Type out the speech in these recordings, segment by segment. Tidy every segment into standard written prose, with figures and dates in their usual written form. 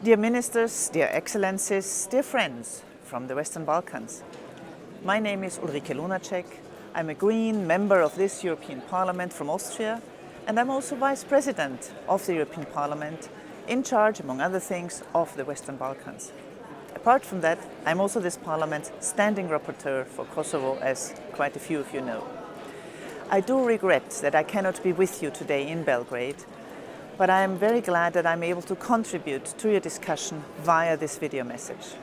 Dear Ministers, dear Excellencies, dear friends from the Western Balkans. My name is Urlike Lunaček. I'm a Green member of this European Parliament from Austria, and I'm also Vice President of the European Parliament, in charge, among other things, of the Western Balkans. Apart from that, I'm also this Parliament's standing rapporteur for Kosovo, as quite a few of you know. I do regret that I cannot be with you today in Belgrade, but I am very glad that I'm able to contribute to your discussion via this video message.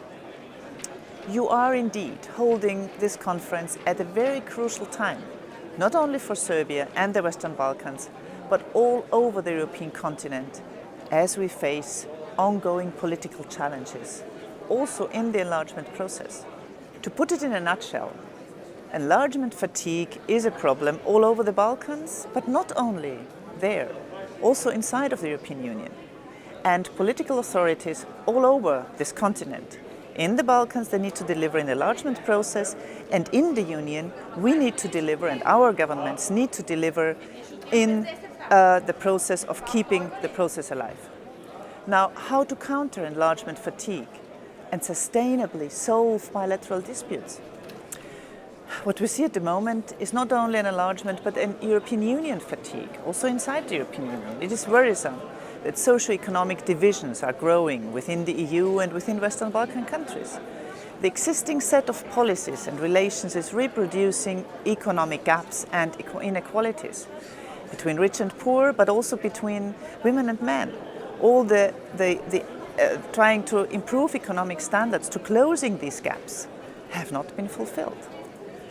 You are indeed holding this conference at a very crucial time, not only for Serbia and the Western Balkans, but all over the European continent, as we face ongoing political challenges, also in the enlargement process. To put it in a nutshell, enlargement fatigue is a problem all over the Balkans, but not only there, also inside of the European Union. And political authorities all over this continent, in the Balkans, they need to deliver in the enlargement process, and in the Union, we need to deliver, and our governments need to deliver in the process of keeping the process alive. Now, how to counter enlargement fatigue and sustainably solve bilateral disputes? What we see at the moment is not only an enlargement, but an European Union fatigue, also inside the European Union. It is worrisome that socio-economic divisions are growing within the EU and within Western Balkan countries. The existing set of policies and relations is reproducing economic gaps and inequalities between rich and poor, but also between women and men. All the trying to improve economic standards to closing these gaps have not been fulfilled.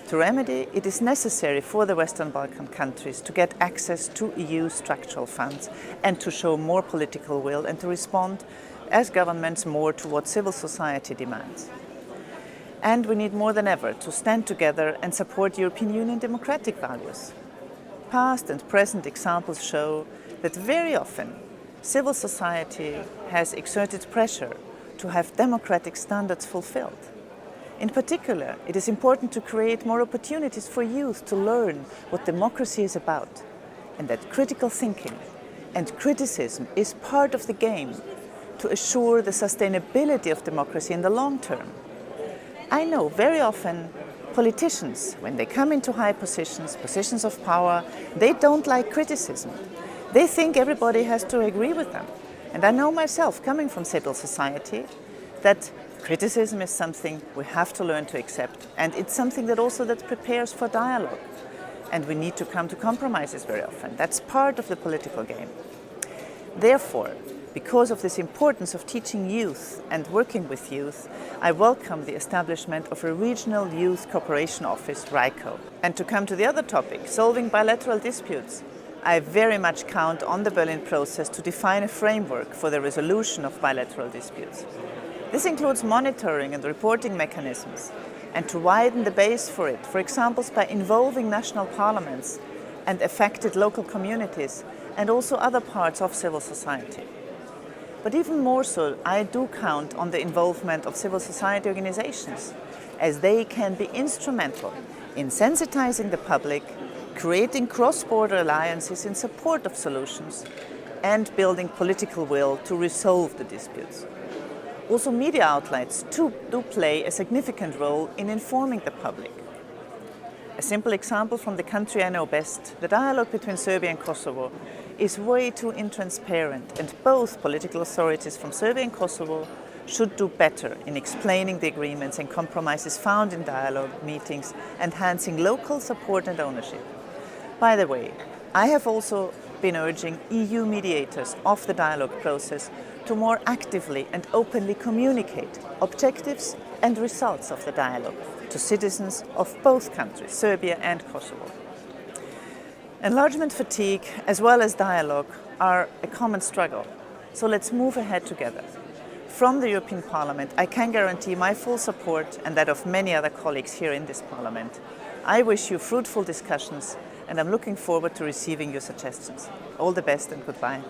To remedy, it is necessary for the Western Balkan countries to get access to EU structural funds and to show more political will and to respond as governments more to what civil society demands. And we need more than ever to stand together and support European Union democratic values. Past and present examples show that very often civil society has exerted pressure to have democratic standards fulfilled. In particular, it is important to create more opportunities for youth to learn what democracy is about, and that critical thinking and criticism is part of the game to assure the sustainability of democracy in the long term. I know very often politicians, when they come into high positions of power, they don't like criticism. They think everybody has to agree with them. And I know myself, coming from civil society, that criticism is something we have to learn to accept, and it's something that also prepares for dialogue. And we need to come to compromises very often. That's part of the political game. Therefore, because of this importance of teaching youth and working with youth, I welcome the establishment of a Regional Youth Cooperation Office, RYCO. And to come to the other topic, solving bilateral disputes, I very much count on the Berlin process to define a framework for the resolution of bilateral disputes. This includes monitoring and reporting mechanisms, and to widen the base for it, for example, by involving national parliaments and affected local communities, and also other parts of civil society. But even more so, I do count on the involvement of civil society organizations, as they can be instrumental in sensitizing the public, creating cross-border alliances in support of solutions, and building political will to resolve the disputes. Also, media outlets do play a significant role in informing the public. A simple example from the country I know best, the dialogue between Serbia and Kosovo is way too intransparent, and both political authorities from Serbia and Kosovo should do better in explaining the agreements and compromises found in dialogue meetings, enhancing local support and ownership. By the way, I have also been urging EU mediators of the dialogue process to more actively and openly communicate objectives and results of the dialogue to citizens of both countries, Serbia and Kosovo. Enlargement fatigue, as well as dialogue, are a common struggle, so let's move ahead together. From the European Parliament, I can guarantee my full support and that of many other colleagues here in this Parliament. I wish you fruitful discussions, and I'm looking forward to receiving your suggestions. All the best and goodbye.